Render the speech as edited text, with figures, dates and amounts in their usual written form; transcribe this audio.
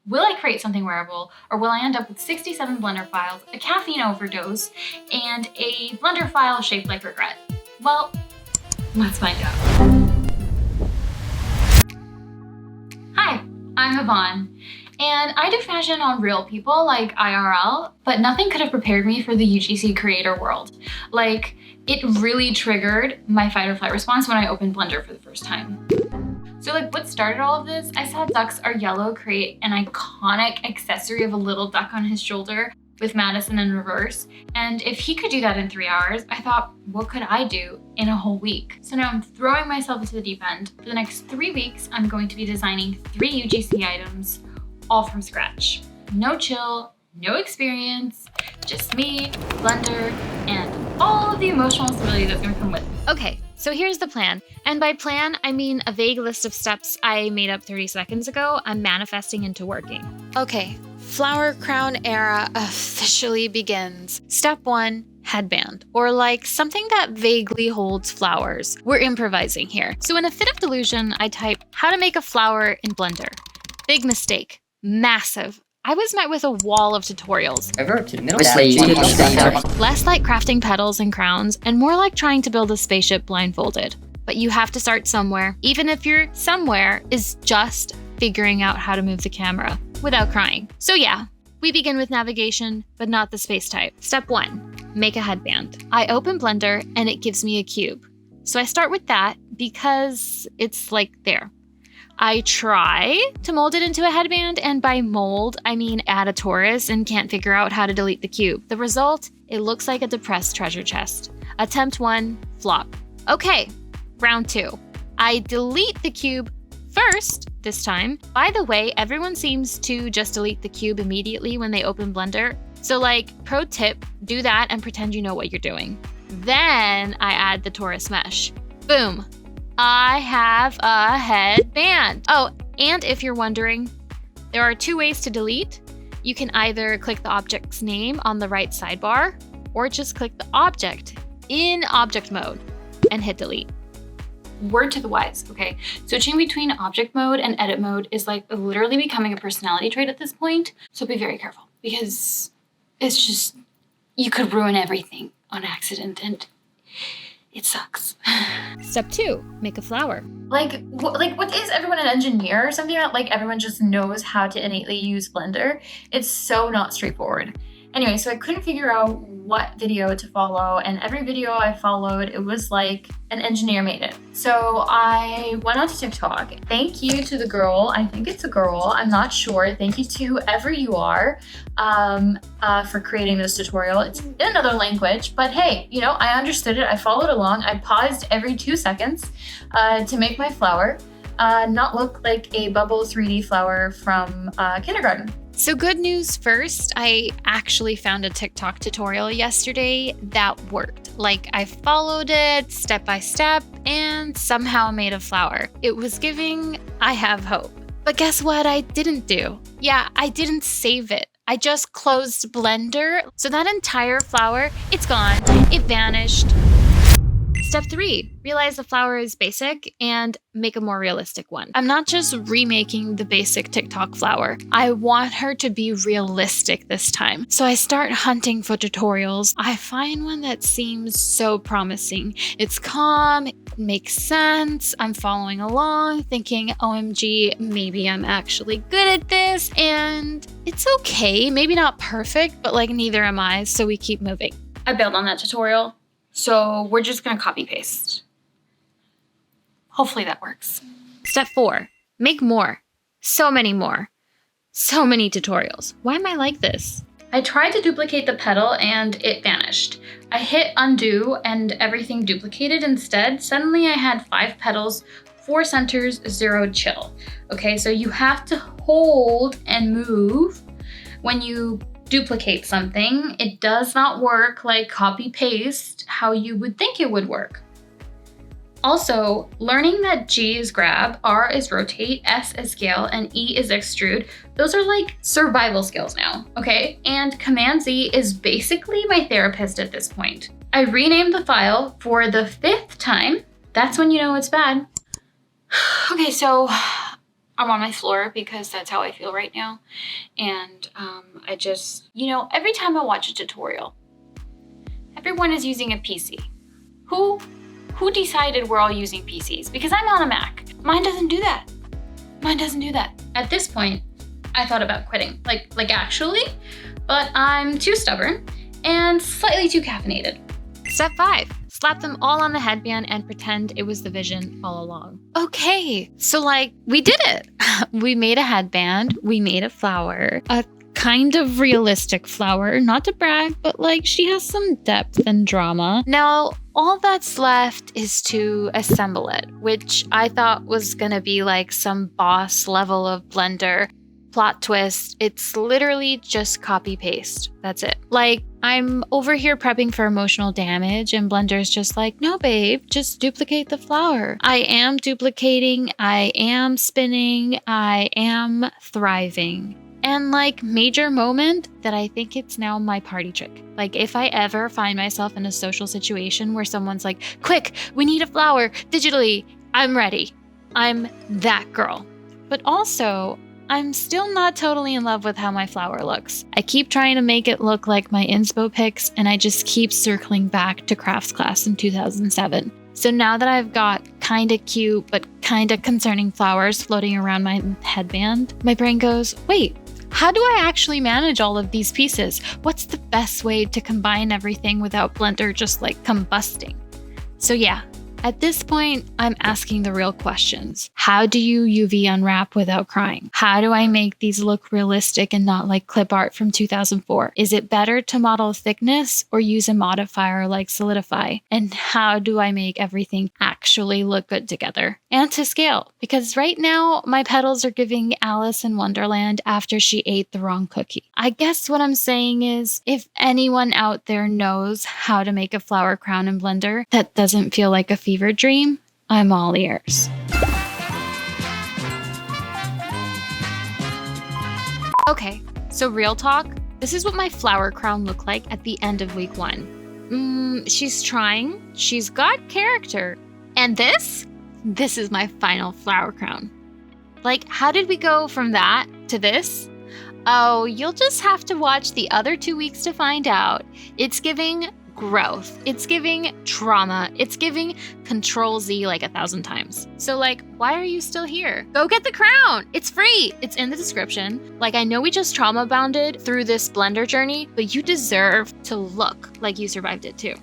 Will I create something wearable, or will I end up with 67 Blender files, a caffeine overdose, and a Blender file shaped like regret? Well, let's find out. Hi, I'm Yvonne, and I do fashion on real people like IRL, but nothing could have prepared me for the UGC creator world. Like, it really triggered my fight or flight response when I opened Blender for the first time. So what started all of this, I saw Ducks Are Yellow create an iconic accessory of a little duck on his shoulder with Madison in reverse. And if he could do that in 3 hours, I thought, what could I do in a whole week? So now I'm throwing myself into the deep end. For the next 3 weeks, I'm going to be designing 3 UGC items, all from scratch. No chill, no experience, just me, Blender, and all of the emotional stability that's gonna come with it. Okay, so here's the plan. And by plan, I mean a vague list of steps I made up 30 seconds ago I'm manifesting into working. Okay, flower crown era officially begins. Step 1, headband, or like something that vaguely holds flowers. We're improvising here. So in a fit of delusion, I type how to make a flower in Blender. Big mistake, massive. I was met with a wall of tutorials. Less like crafting petals and crowns, and more like trying to build a spaceship blindfolded. But you have to start somewhere, even if your somewhere is just figuring out how to move the camera without crying. So yeah, we begin with navigation, but not the space type. Step 1, make a headband. I open Blender and it gives me a cube. So I start with that because it's like there. I try to mold it into a headband, and by mold, I mean add a torus and can't figure out how to delete the cube. The result, it looks like a depressed treasure chest. Attempt 1, flop. Okay, round 2. I delete the cube first this time. By the way, everyone seems to just delete the cube immediately when they open Blender. So like, pro tip, do that and pretend you know what you're doing. Then I add the torus mesh. Boom. I have a headband. Oh, and if you're wondering, there are 2 ways to delete. You can either click the object's name on the right sidebar, or just click the object in object mode and hit delete. Word to the wise, okay? Switching between object mode and edit mode is like literally becoming a personality trait at this point. So be very careful, because it's just, you could ruin everything on accident, and it sucks. Step 2, make a flower. Like what is everyone an engineer or something that like everyone just knows how to innately use Blender? It's so not straightforward. Anyway, so I couldn't figure out what video to follow, and every video I followed, it was like an engineer made it. So I went onto TikTok. Thank you to the girl, I think it's a girl, I'm not sure. Thank you to whoever you are for creating this tutorial. It's in another language, but hey, you know, I understood it, I followed along. I paused every 2 seconds to make my flower not look like a bubble 3D flower from kindergarten. So good news first, I actually found a TikTok tutorial yesterday that worked. Like, I followed it step by step and somehow made a flower. It was giving, I have hope. But guess what I didn't do? Yeah, I didn't save it. I just closed Blender. So that entire flower, it's gone. It vanished. Step 3, realize the flower is basic and make a more realistic one. I'm not just remaking the basic TikTok flower. I want her to be realistic this time. So I start hunting for tutorials. I find one that seems so promising. It's calm, it makes sense. I'm following along, thinking, OMG, maybe I'm actually good at this. And it's okay, maybe not perfect, but like neither am I, so we keep moving. I bailed on that tutorial. So we're just gonna copy paste. Hopefully that works. Step 4, make more. So many more. So many tutorials. Why am I like this? I tried to duplicate the petal and it vanished. I hit undo and everything duplicated instead. Suddenly I had 5 petals, 4 centers, 0 chill. Okay, so you have to hold and move when you duplicate something. It does not work like copy paste how you would think it would work. Also, learning that G is grab, R is rotate, S is scale, and E is extrude, those are like survival skills now, okay? And Command Z is basically my therapist at this point. I renamed the file for the 5th time. That's when you know it's bad. Okay, so I'm on my floor because that's how I feel right now. And I just, every time I watch a tutorial, everyone is using a PC. Who decided we're all using PCs? Because I'm on a Mac. Mine doesn't do that. At this point, I thought about quitting, like actually, but I'm too stubborn and slightly too caffeinated. Step 5. Slap them all on the headband and pretend it was the vision all along. Okay, so we did it. We made a headband, we made a flower, a kind of realistic flower, not to brag, but she has some depth and drama. Now, all that's left is to assemble it, which I thought was gonna be some boss level of Blender. Plot twist, it's literally just copy paste. That's it. I'm over here prepping for emotional damage and Blender's just no babe, just duplicate the flower. I am duplicating, I am spinning, I am thriving. And major moment that I think it's now my party trick. If I ever find myself in a social situation where someone's quick, we need a flower digitally, I'm ready. I'm that girl. But also, I'm still not totally in love with how my flower looks. I keep trying to make it look like my inspo pics, and I just keep circling back to crafts class in 2007. So now that I've got kinda cute but kinda concerning flowers floating around my headband, my brain goes, wait, how do I actually manage all of these pieces? What's the best way to combine everything without Blender just combusting? So yeah, at this point, I'm asking the real questions. How do you UV unwrap without crying? How do I make these look realistic and not like clip art from 2004? Is it better to model thickness or use a modifier like Solidify? And how do I make everything actually look good together? And to scale, because right now my petals are giving Alice in Wonderland after she ate the wrong cookie. I guess what I'm saying is, if anyone out there knows how to make a flower crown in Blender that doesn't feel like a fever dream, I'm all ears. Okay, so real talk, this is what my flower crown looked like at the end of week 1. She's trying, she's got character. And this is my final flower crown. How did we go from that to this? Oh, you'll just have to watch the other 2 weeks to find out. It's giving growth. It's giving trauma. It's giving Control-Z 1,000 times. So why are you still here? Go get the crown. It's free. It's in the description. I know we just trauma bonded through this Blender journey, but you deserve to look like you survived it too.